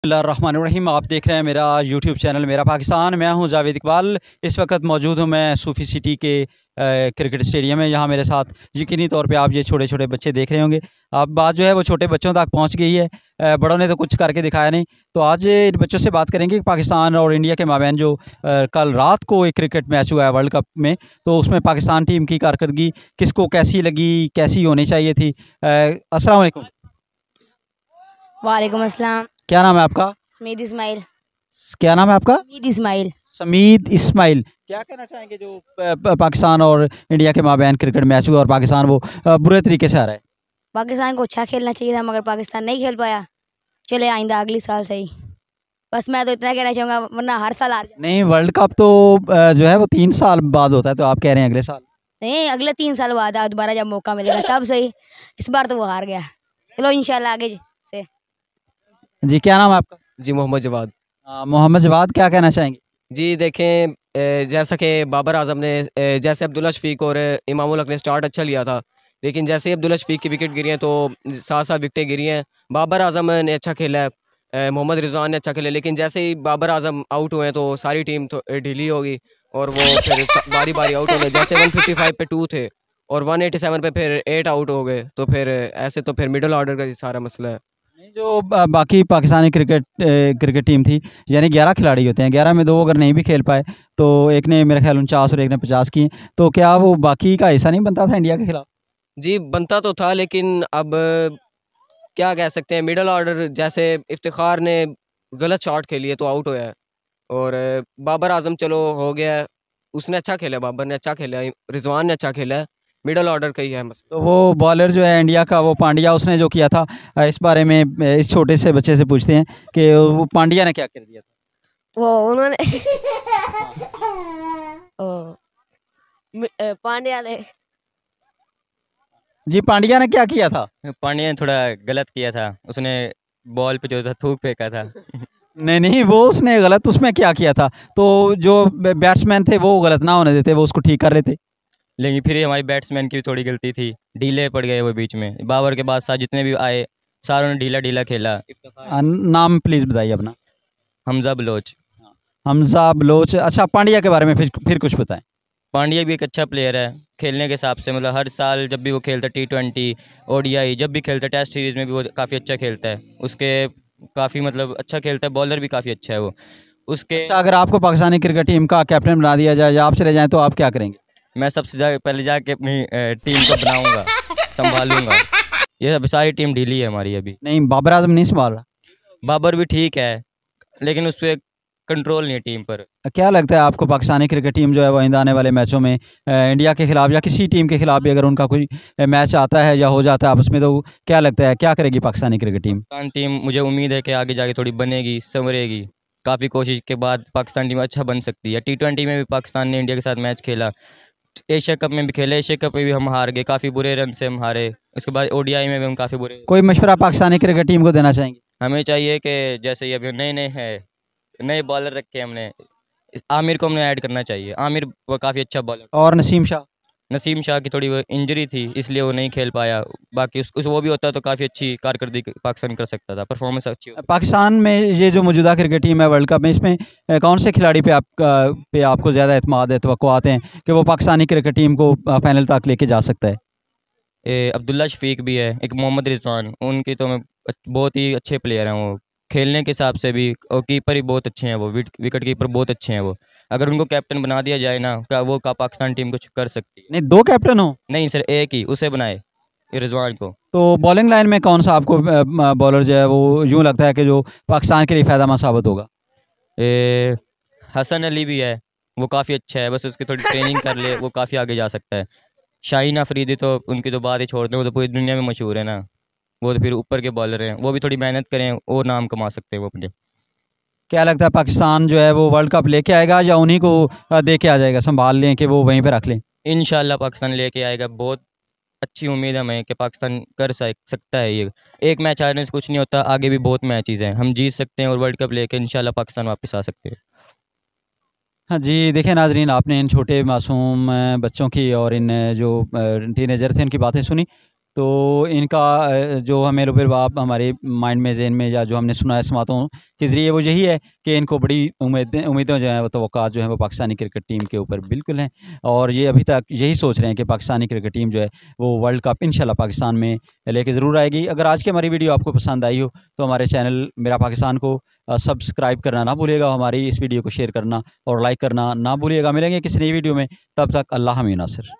बिस्मिल्लाहिर्रहमानिर्रहीम। आप देख रहे हैं मेरा यूट्यूब चैनल मेरा पाकिस्तान। मैं हूं जावेद इकबाल। इस वक्त मौजूद हूं मैं सूफ़ी सिटी के क्रिकेट स्टेडियम में। यहाँ मेरे साथ यकीनी तौर पे आप ये छोटे छोटे बच्चे देख रहे होंगे। अब बात जो है वो छोटे बच्चों तक पहुँच गई है। बड़ों ने तो कुछ करके दिखाया नहीं। तो आज इन बच्चों से बात करेंगे कि पाकिस्तान और इंडिया के माबैन जो कल रात को एक क्रिकेट मैच हुआ है वर्ल्ड कप में, तो उसमें पाकिस्तान टीम की कारकर्दगी किसको कैसी लगी, कैसी होनी चाहिए थी। अस्सलाम वालेकुम। वालेकुम अस्सलाम। क्या नाम है आपका? समीद इस्माइल। क्या नाम है आपका? समीद इस्माइल। समीद इस्माइल। क्या कहना चाहेंगे जो पाकिस्तान और इंडिया के माबैन क्रिकेट मैच हुआ और पाकिस्तान वो बुरे तरीके से आ रहा है? पाकिस्तान को अच्छा खेलना चाहिए था मगर पाकिस्तान नहीं खेल पाया। चले आइंदा अगली साल सही। बस मैं तो इतना कहना चाहूँगा, वरना हर साल हार जाते। नहीं, वर्ल्ड कप तो जो है वो 3 साल बाद होता है, तो आप कह रहे हैं अगले साल? नहीं, अगले 3 साल बाद दोबारा जब मौका मिलेगा तब सही। इस बार तो वो हार गया। चलो इंशाल्लाह आगे से। जी, क्या नाम है आपका? जी मोहम्मद जवाद। मोहम्मद जवाद, क्या कहना चाहेंगे? जी देखें, जैसा कि बाबर आजम ने जैसे अब्दुल्ला शफीक और इमामुल हक ने स्टार्ट अच्छा लिया था, लेकिन जैसे ही अब्दुल्ला शफीक की विकेट गिरी हैं तो 7 7 विकेटें गिरी हैं। बाबर आजम ने अच्छा खेला है, मोहम्मद रिजवान ने अच्छा खेला, लेकिन जैसे ही बाबर आजम आउट हुए तो सारी टीम तो ढीली होगी और वो फिर बारी बारी आउट हो गए। जैसे 155 पे 2 थे और 187 पे फिर 8 आउट हो गए, तो फिर ऐसे तो फिर मिडिल ऑर्डर का ही सारा मसला है। नहीं, जो बाकी पाकिस्तानी क्रिकेट टीम थी, यानी 11 खिलाड़ी होते हैं, 11 में 2 अगर नहीं भी खेल पाए तो एक ने मेरे ख्याल 49 और एक ने 50 किए, तो क्या वो बाकी का हिस्सा नहीं बनता था इंडिया के खिलाफ? जी बनता तो था, लेकिन अब क्या कह सकते हैं, मिडल ऑर्डर जैसे इफ्तिखार ने गलत शॉट खेली है तो आउट होया है, और बाबर आजम चलो हो गया है, उसने अच्छा खेला, बाबर ने अच्छा खेला है, रिजवान ने अच्छा खेला है, मिडल ऑर्डर का ही है मसला। तो वो बॉलर जो है इंडिया का, वो पांड्या, उसने जो किया था, इस बारे में इस छोटे से बच्चे से पूछते हैं कि वो पांड्या ने क्या कर दिया था। वो उन्होंने पांड्या ने जी, पांड्या ने क्या किया था? पांड्या ने थोड़ा गलत किया था, उसने बॉल पे जो था थूक फेंका था। नहीं नहीं, वो उसने गलत उसमें क्या किया था, तो जो बैट्समैन थे वो गलत ना होने देते, वो उसको ठीक कर लेते। लेकिन फिर हमारी बैट्समैन की भी थोड़ी गलती थी, ढीले पड़ गए वो बीच में। बाबर के बाद साथ जितने भी आए सारों ने ढीला ढीला खेला। नाम प्लीज़ बताइए अपना। हमजा बलोच। हमजा बलोच। अच्छा, पांड्या के बारे में फिर कुछ बताएं। पांड्या भी एक अच्छा प्लेयर है खेलने के हिसाब से, मतलब हर साल जब भी वो खेलता है, T20 ODI जब भी खेलता है, टेस्ट सीरीज़ में भी वो काफ़ी अच्छा खेलता है। उसके काफ़ी मतलब अच्छा खेलता है, बॉलर भी काफ़ी अच्छा है वो उसके। अच्छा, अगर आपको पाकिस्तानी क्रिकेट टीम का कैप्टन बना दिया जाए या आप चले जाएं तो आप क्या करेंगे? मैं सबसे पहले जाके अपनी टीम को बनाऊंगा, संभालूंगा। ये अब सारी टीम ढीली है हमारी अभी। नहीं, बाबर आजम नहीं संभाल रहा। बाबर भी ठीक है, लेकिन उस पर कंट्रोल नहीं है टीम पर। क्या लगता है आपको, पाकिस्तानी क्रिकेट टीम जो है वो आइंदा आने वाले मैचों में इंडिया के खिलाफ या किसी टीम के खिलाफ भी अगर उनका कोई मैच आता है या हो जाता है आपस में, तो क्या लगता है क्या करेगी Pakistani cricket team? Pakistan team मुझे उम्मीद है कि आगे जाके थोड़ी बनेगी, संवरेगी। काफ़ी कोशिश के बाद पाकिस्तान टीम अच्छा बन सकती है। T20 में भी पाकिस्तान ने इंडिया के साथ मैच खेला, एशिया कप में भी खेला, एशिया कप में भी हम हार गए, काफ़ी बुरे रन से हम हारे। उसके बाद ODI में भी हम काफ़ी बुरे। कोई मशवरा पाकिस्तानी क्रिकेट टीम को देना चाहेंगे? हमें चाहिए कि जैसे ये अभी नए नए हैं, नए बॉलर रखे हमने, आमिर को हमने ऐड करना चाहिए। आमिर वो काफ़ी अच्छा बॉलर। और नसीम शाह? नसीम शाह की थोड़ी वो इंजरी थी इसलिए वो नहीं खेल पाया, बाकी उस वो भी होता तो काफ़ी अच्छी कारकर्दगी पाकिस्तान कर सकता था, परफॉर्मेंस अच्छी होती। पाकिस्तान में ये जो मौजूदा क्रिकेट टीम है वर्ल्ड कप में, इसमें कौन से खिलाड़ी पे आपको ज़्यादा एतमाद है, तवक्को आते हैं कि वो पाकिस्तानी क्रिकेट टीम को फाइनल तक लेके जा सकता है? अब्दुल्ला शफीक भी है, एक मोहम्मद रिजवान, उनकी तो मैं बहुत ही अच्छे प्लेयर हैं वो, खेलने के हिसाब से भी, और कीपर ही बहुत अच्छे हैं वो, विकेट कीपर बहुत अच्छे हैं वो। अगर उनको कैप्टन बना दिया जाए ना, क्या वो का पाकिस्तान टीम कुछ कर सकती है। नहीं, 2 कैप्टन हो? नहीं सर, एक ही, उसे बनाए, रिजवान को। तो बॉलिंग लाइन में कौन सा आपको बॉलर जो है वो यूँ लगता है कि जो पाकिस्तान के लिए फ़ायदेमंद साबित होगा? हसन अली भी है, वो काफ़ी अच्छा है, बस उसकी थोड़ी ट्रेनिंग कर ले वो काफ़ी आगे जा सकता है। शाहीन अफरीदी तो उनकी तो बात ही छोड़ दें, वो तो पूरी दुनिया में मशहूर है ना, वो तो फिर ऊपर के बॉलर हैं, वो भी थोड़ी मेहनत करें और नाम कमा सकते हैं वो अपने। क्या लगता है पाकिस्तान जो है वो वर्ल्ड कप लेके आएगा या उन्हीं को दे के आ जाएगा, संभाल लें कि वो वहीं पे रख लें? इंशाल्लाह पाकिस्तान लेके आएगा, बहुत अच्छी उम्मीद है हमें कि पाकिस्तान कर सकता है ये। एक मैच हारने से कुछ नहीं होता, आगे भी बहुत मैचेस हैं, हम जीत सकते हैं और वर्ल्ड कप लेके इंशाल्लाह पाकिस्तान वापस आ सकते हैं। हाँ जी, देखिए नाजरीन, आपने इन छोटे मासूम बच्चों की और इन जो टीनेजर थे उनकी बातें सुनी। तो इनका जो हमें लुबिरबाब हमारे माइंड में जहन में या जो हमने सुना है समातों के ज़रिए वो यही है कि इनको बड़ी उम्मीदें जो हैं वो तवक्कात जो है वो पाकिस्तानी क्रिकेट टीम के ऊपर बिल्कुल हैं, और ये अभी तक यही सोच रहे हैं कि पाकिस्तानी क्रिकेट टीम जो है वो वर्ल्ड कप इंशाल्लाह पाकिस्तान में लेके ज़रूर आएगी। अगर आज की हमारी वीडियो आपको पसंद आई हो तो हमारे चैनल मेरा पाकिस्तान को सब्सक्राइब करना ना भूलिएगा, हमारी इस वीडियो को शेयर करना और लाइक करना ना भूलिएगा। मिलेंगे किसी नई वीडियो में, तब तक अल्लाह हमें नासिर।